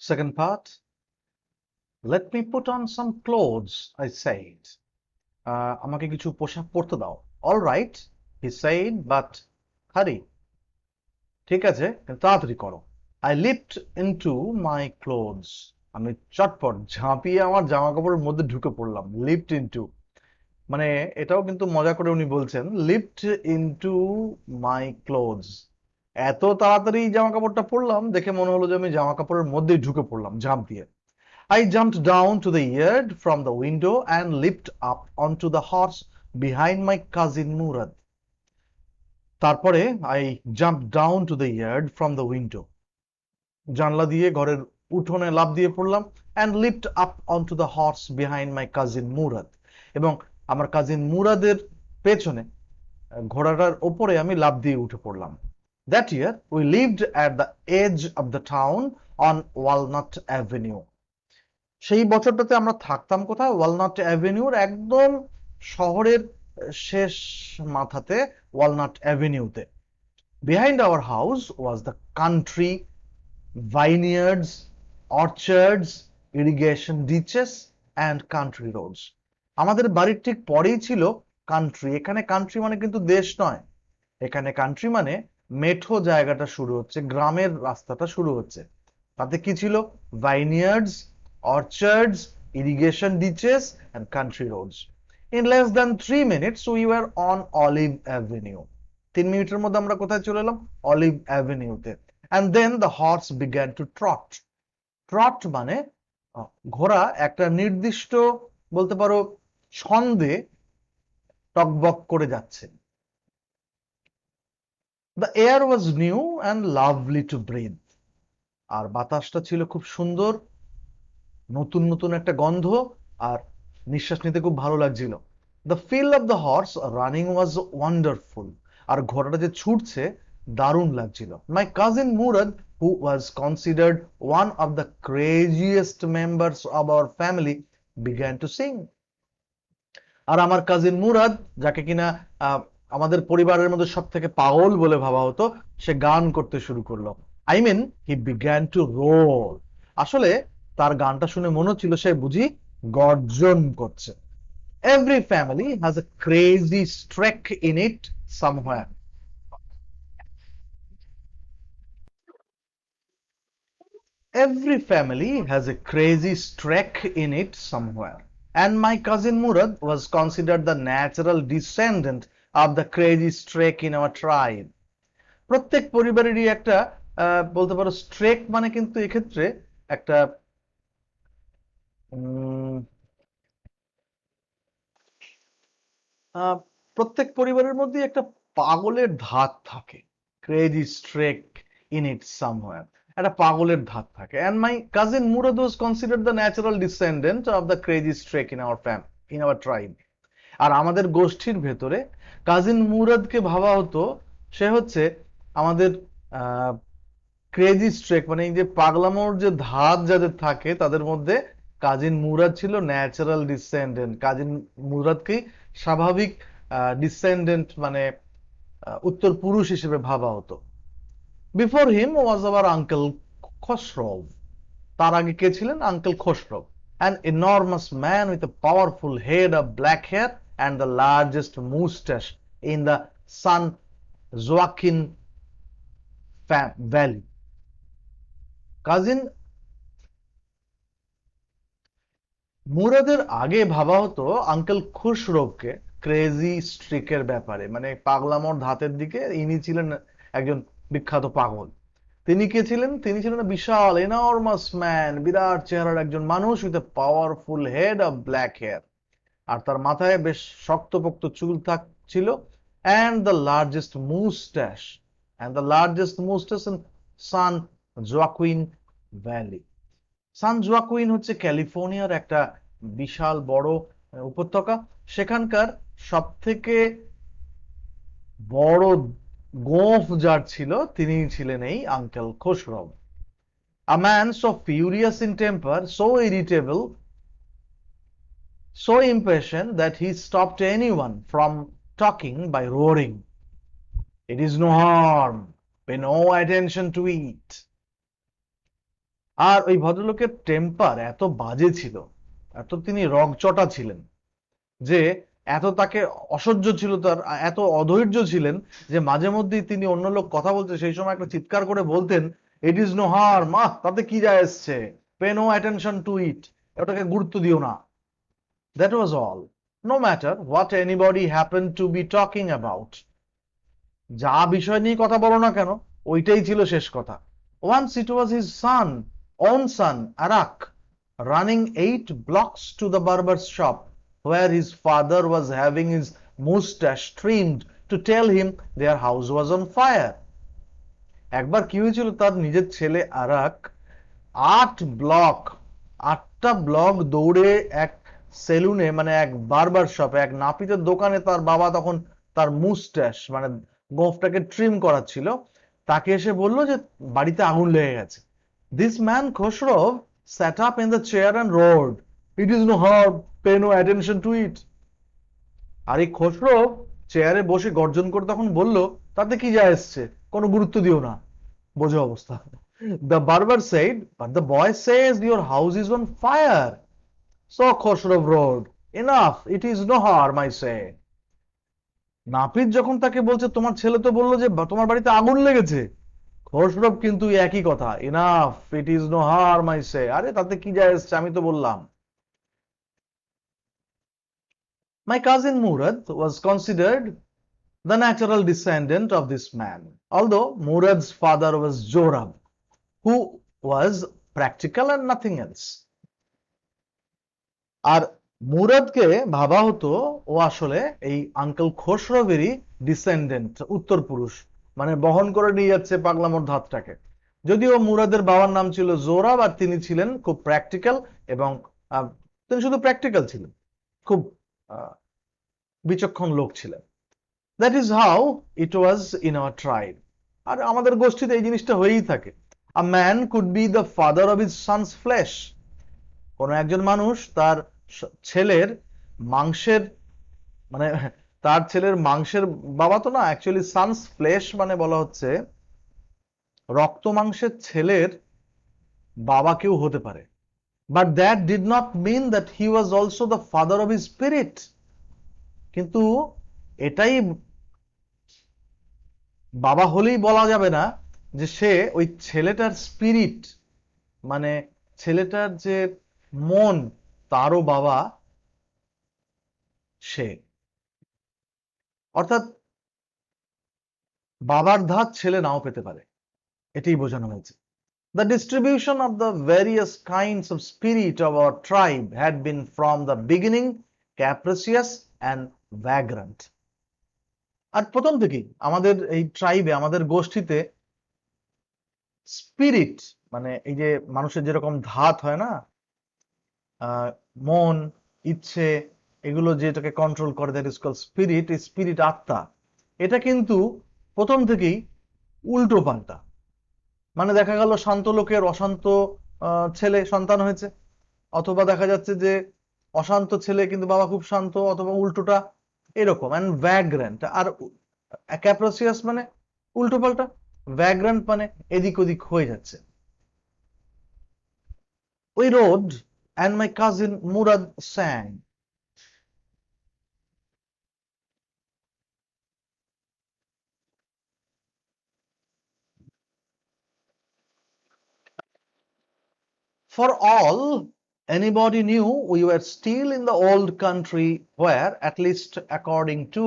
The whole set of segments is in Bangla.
Second part, let me put on some clothes, I said. আমাকে কিছু পোশাক পরতে দাও। All right, he said, but hurry. ঠিক আছে, কিন্তু তাড়াতাড়ি করো। I leaped into my clothes. আমি চটপট ঝাঁপিয়ে আমার জামা কাপড়ের মধ্যে ঢুকে পড়লাম। Leaped into মানে এটাও কিন্তু মজা করে উনি বলছেন, leaped into my clothes। এত তাড়াতাড়ি জামা কাপড়টা পরলাম দেখে মনে হলো যে আমি জামা কাপড়ের মধ্যেই ঢুকে পড়লাম ঝাঁপ দিয়ে। I jumped down to the yard from the window and leaped up onto the horse behind my cousin Murad. তারপরে I jumped down to the yard from the window. জানলা দিয়ে ঘরের উঠোনে লাফ দিয়ে পড়লাম and leaped up onto the horse behind my cousin Murad. এবং আমার কাজিন মুরাদের পেছনে ঘোড়াটার ওপরে আমি লাফ দিয়ে উঠে পড়লাম। That year we lived at the edge of the town on Walnut Avenue. সেই বছরটাতে আমরা থাকতাম কোথায়? ওয়ালনাট অ্যাভিনিউর একদম শহরের শেষ মাথাতে, walnut অ্যাভিনিউতে। Behind our house was the country, vineyards, orchards, irrigation ditches and country roads. আমাদের বাড়ির ঠিক পরেই ছিল কান্ট্রি। এখানে কান্ট্রি মানে কিন্তু দেশ নয়, এখানে কান্ট্রি মানে মেঠো জায়গাটা শুরু হচ্ছে, গ্রামের রাস্তাটা শুরু হচ্ছে। তাতে কি ছিল? ভাইনিয়ার্ডস, orchards, irrigation ditches and country roads. In less than 3 minutes we were on Olive Avenue. 3 মিনিটের মধ্যে আমরা কোথায় চলে এলাম? Olive অ্যাভিনিউতে। And then the horse began to trot. Trot মানে ঘোড়া একটা নির্দিষ্ট, বলতে পারো ছন্দে টকবক করে যাচ্ছে। The air was new and lovely to breathe. আর বাতাসটা ছিল খুব সুন্দর, নতুন নতুন একটা গন্ধ, আর নিঃশ্বাস নিতে খুব ভালো লাগছিল। The feel of the horse running was wonderful. আর ঘোড়াটা যে ছুটছে দারুণ লাগছিল। My cousin Murad, who was considered one of the craziest members of our family, began to sing. আর আমার কাজিন মুরাদ, যাকে কিনা আমাদের পরিবারের মধ্যে সব থেকে পাগল বলে ভাবা হতো, সে গান করতে শুরু করলো। I mean, he began to roar. আসলে তার গানটা শুনে মনে হচ্ছিল সে বুঝি গর্জন করছে। Every family has a crazy streak in it somewhere. Every family has a crazy streak in it somewhere. And my cousin Murad was considered the natural descendant of the crazy streak in our tribe. প্রত্যেক পরিবারেরই একটা বলতে পারো স্ট্রেক মানে কিন্তু এক্ষেত্রে একটা প্রত্যেক পরিবারের মধ্যে একটা পাগলের ধাত থাকে। Crazy stack in it somewhere, একটা পাগলের ধাত থাকে। and my cousin Murad was considered the natural descendant of the crazy streak in our tribe. আর আমাদের গোষ্ঠীর ভেতরে কাজিন মুরাদকে ভাবা হতো সে হচ্ছে আমাদের ক্রেজি স্ট্রেক, মানে এই যে পাগলামোর যে ধাত যাদের থাকে তাদের মধ্যে কাজিন মুরাদ ছিল ন্যাচারাল ডিসেন্ডেন্ট। কাজিন মুরাদকেই স্বাভাবিক ডিসেন্ডেন্ট মানে উত্তর পুরুষ হিসেবে ভাবা হতো। Before him was our uncle Khosrove. তার আগে কে ছিলেন? Uncle Khosrove, an enormous man with a powerful head of black hair and the largest moustache in the San Joaquin Valley. Cousin মুরাদের আগে ভাবা হতো আঙ্কেল খুশরবকে ক্রেজি স্ট্রিকের ব্যাপারে, মানে পাগলামোর ধাতের দিকে ইনি ছিলেন একজন বিখ্যাত পাগল। তিনি কে ছিলেন? তিনি ছিলেন বিশাল, এনর্মাস ম্যান, বিরাট চেহারার একজন মানুষ with a powerful head of black hair. আর তার মাথায় বেশ শক্তপোক্ত চুল ছিল। and the largest moustache in San Joaquin Valley. San Joaquin হচ্ছে ক্যালিফোর্নিয়ার একটা বিশাল বড় উপত্যকা। সেখানকার সব থেকে বড় গোঁফ যার ছিল তিনি ছিলেন এই uncle খসরব। A man so furious in temper, so irritable, so impatient that he stopped anyone from talking by roaring. It is no harm. Pay no attention to it. আর ওই ভদ্রলোকের টেম্পার এত বাজে ছিল, এত তিনি রগচটা ছিলেন, যে এত তাকে অসহ্য ছিল, তার এত অধৈর্য ছিলেন, যে মাঝে মধ্যেই তিনি অন্য লোক কথা বলতে সেই সময় একটা চিৎকার করে বলতেন, ইট ইজ নো হার্ম, তাতে কি যায় এসছে, pay no attention to it, ওটাকে গুরুত্ব দিও না। That was all, no matter what anybody happen to be talking about, যা বিষয় নিয়ে কথা বলো না কেন, ওইটাই ছিল শেষ কথা। Once it was his son, own son, Arak, running 8 blocks to the barber's shop, where his father was having his mustache trimmed, to tell him their house was on fire. একবার কি হয়েছিল, তার নিজের ছেলে আরাক 8 ব্লক, 8টা ব্লক দৌড়ে এক সেলুনে, মানে এক বারবার শপে, এক নাপিতের দোকানে তার বাবা তখন তার মুস্ট্যাশ মানে গোঁফটাকে ট্রিম করাচ্ছিল, তাকে এসে বলল যে বাড়িতে আগুন লেগে গেছে। This man Khosrove sat up in the chair and roared, it is no harm, pay no attention to it. আর এই খসরো চেয়ারে বসে গর্জন করে তখন বলল, তাতে কি যায় এসছে, কোনো গুরুত্ব দিও না। বোঝো অবস্থা। The barber said, but the boy says your house is on fire. So Khosrow roared, enough, it is no harm, I say. নাপিত যখন তাকে বলছে, তোমার ছেলে তো বললো যে তোমার বাড়িতে আগুন লেগেছে, খসরব কিন্তু একই কথা, enough, it is no harm, I say, আরে তাতে কি যায় এসছে, আমি তো বললাম। My cousin Murad was considered the natural descendant of this man, although Murad's father was Jorab, who was practical and nothing else. আর মুরাদকে ভাবা হতো ও আসলে এই আঙ্কেল খসরবেরই ডিসেন্ডেন্ট, উত্তর পুরুষ, মানে বহন করে নিয়ে যাচ্ছে পাগলামোর ধাতটাকে। যদিও মুরাদের বাবার নাম ছিল জোরাব, আর তিনি ছিলেন খুব প্র্যাকটিক্যাল, এবং তিনি শুধু প্র্যাকটিক্যাল ছিলেন, খুব বিচক্ষণ লোক ছিলেন। That is how it was in our tribe. আর আমাদের গোষ্ঠীতে এই জিনিসটা হয়েই থাকে। A man could be the father of his son's flesh, কোন একজন মানুষ তার ছেলের মাংসের, মানে তার ছেলের মাংসের বাবা তো না, অ্যাকচুয়ালি সানস ফ্লেশ মানে বলা হচ্ছে রক্ত মাংসের ছেলের বাবা কেউ হতে পারে, but that did not mean that he was also the father of his spirit. কিন্তু এটাই বাবা হলেই বলা যাবে না যে সে ওই ছেলেটার স্পিরিট, মানে ছেলেটার যে মন, তারও বাবা সে। অর্থাৎ বাবার ধাত ছেলে নাও পেতে পারে, এটাই বোঝানো হয়েছে। The distribution of the various kinds of spirit of our tribe had been from the beginning capricious and vagrant. আর প্রথম থেকেই আমাদের এই ট্রাইবে, আমাদের গোষ্ঠীতে স্পিরিট, মানে এই যে মানুষের যেরকম ধাত হয় না, মন, ইচ্ছে, এগুলো যেটাকে কন্ট্রোল করে, that is called spirit. Spirit, আত্মা, এটা কিন্তু প্রথম থেকেই উল্টো পাল্টা। মানে দেখা গেল শান্ত লোকের অশান্ত ছেলে সন্তান হয়েছে, অথবা দেখা যাচ্ছে যে অশান্ত ছেলে কিন্তু বাবা খুব শান্ত, অথবা উল্টোটা, এরকম। অ্যান্ড ভ্যাগ্রান্ট, আর ক্যাপ্রাসিয়াস মানে উল্টো পাল্টা, ভ্যাগ্রান্ট মানে এদিক ওদিক হয়ে যাচ্ছে। We rode and my cousin Murad sang. For all anybody knew, we were still in the old country where, at least according to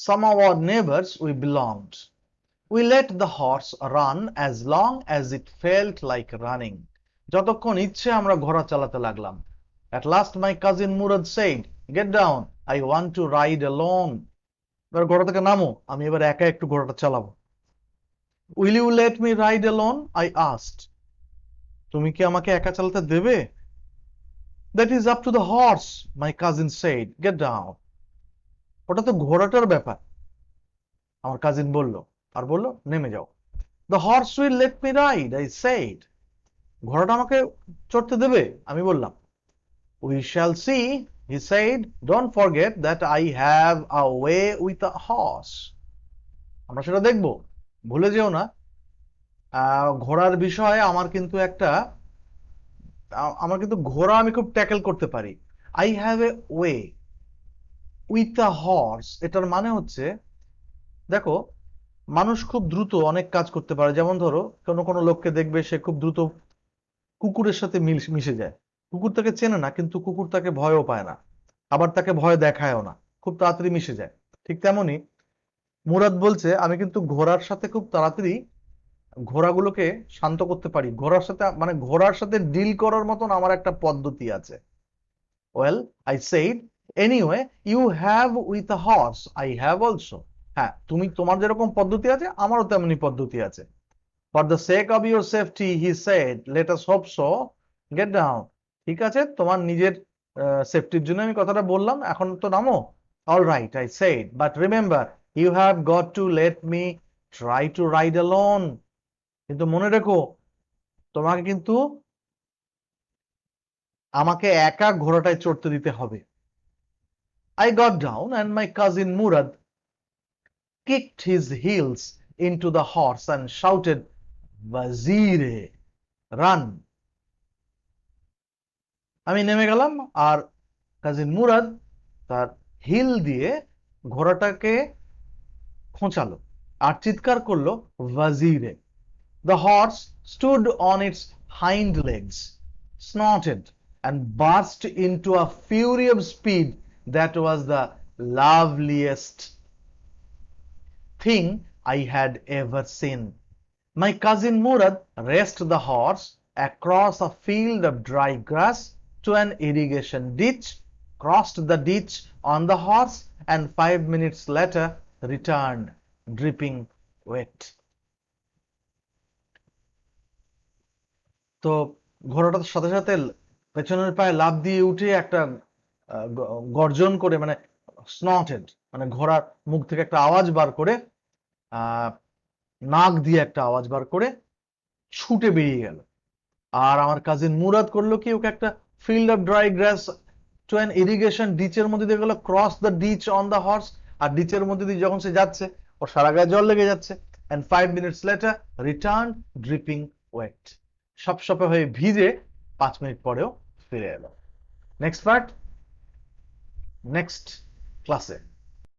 some of our neighbors, we belonged. We let the horse run as long as it felt like running. যতক্ষণ ইচ্ছে আমরা ঘোড়া চালাতে লাগলাম। At last my cousin Murad said, get down, I want to ride alone. এবার ঘোড়া থেকে নামো, আমি এবার একা একটু ঘোড়াটা চালাবো। Will you let me ride alone? I asked. তুমি কি আমাকে একা চালাতে দেবে? That is up to the horse, my cousin said. Get down. ওটা তো ঘোড়াটার ব্যাপার, আমার কাজিন বলল, আর বলল নেমে যাও। The horse will let me ride, I said. ঘোড়াটা আমাকে চড়তে দেবে, আমি বললাম। We shall see, he said. Don't forget that I have a way with a horse. আমরা সেটা দেখবো, ভুলে যেও না ঘোড়ার বিষয়ে আমার কিন্তু ঘোড়া আমি খুব ট্যাকেল করতে পারি। I have a way with a horse, এটার মানে হচ্ছে, দেখো, মানুষ খুব দ্রুত অনেক কাজ করতে পারে। যেমন ধরো, কোনো কোনো লোককে দেখবে সে খুব দ্রুত কুকুরের সাথে মিশে যায়। কুকুর তাকে চেনে না, কিন্তু কুকুর তাকে ভয়ও পায় না, আবার তাকে ভয় দেখায়ও না, খুব তাড়াতাড়ি মিশে যায়। ঠিক তেমনি মুরাদ বলছে, আমি কিন্তু ঘোড়ার সাথে খুব তাড়াতাড়ি ঘোড়াগুলোকে শান্ত করতে পারি। ঘোড়ার সাথে ডিল করার মতন আমার একটা পদ্ধতি আছে। Well, I said, anyway, you have with a horse, I have also. হ্যাঁ, তোমার যেরকম পদ্ধতি আছে, আমারও তেমনি পদ্ধতি আছে। For the sake of your safety, he said, let us hope so, get down. ঠিক আছে, তোমার নিজের সেফটির জন্য আমি কথাটা বললাম, এখন তো নামো। All right, I said, but remember, you have got to let me try to ride alone. কিন্তু মনে রেখো, তোমাকে কিন্তু আমাকে একা ঘোড়াটায় চড়তে দিতে হবে। I got down and my cousin Murad kicked his heels into the horse and shouted, Wazire, run. আমি নেমে গেলাম, আর কাজিন মুরাদ তার হিল দিয়ে ঘোড়াটাকে খোঁচালো আর চিৎকার করলো, ওয়াজিরে। The horse stood on its hind legs, snorted, and burst into a fury of speed that was the loveliest thing I had ever seen. My cousin Murad raced the horse across a field of dry grass to an irrigation ditch, crossed the ditch on the horse, and 5 minutes later returned, dripping wet. তো ঘোড়াটার সাথে সাথে পেছনের পায়ে লাফ দিয়ে উঠে একটা গর্জন করে, মানে স্নটেড, মানে ঘোড়ার মুখ থেকে একটা আওয়াজ বার করে, আহ নাক দিয়ে একটা আওয়াজ বার করে ছুটে বেরিয়ে গেল। আর আমার কাজিন মুরাদ করলো কি, ওকে একটা field of dry grass to an irrigation ডিচের মধ্যে দিয়ে গেল, cross the ditch on the horse. আর ডিচের মধ্যে দিয়ে যখন সে যাচ্ছে, ওর সারা গায়ে জল লেগে যাচ্ছে। And 5 minutes later return, dripping wet, সপসপে হয়ে ভিজে 5 মিনিট পরেও ফিরে এলো। নেক্সট পার্ট নেক্সট ক্লাসে।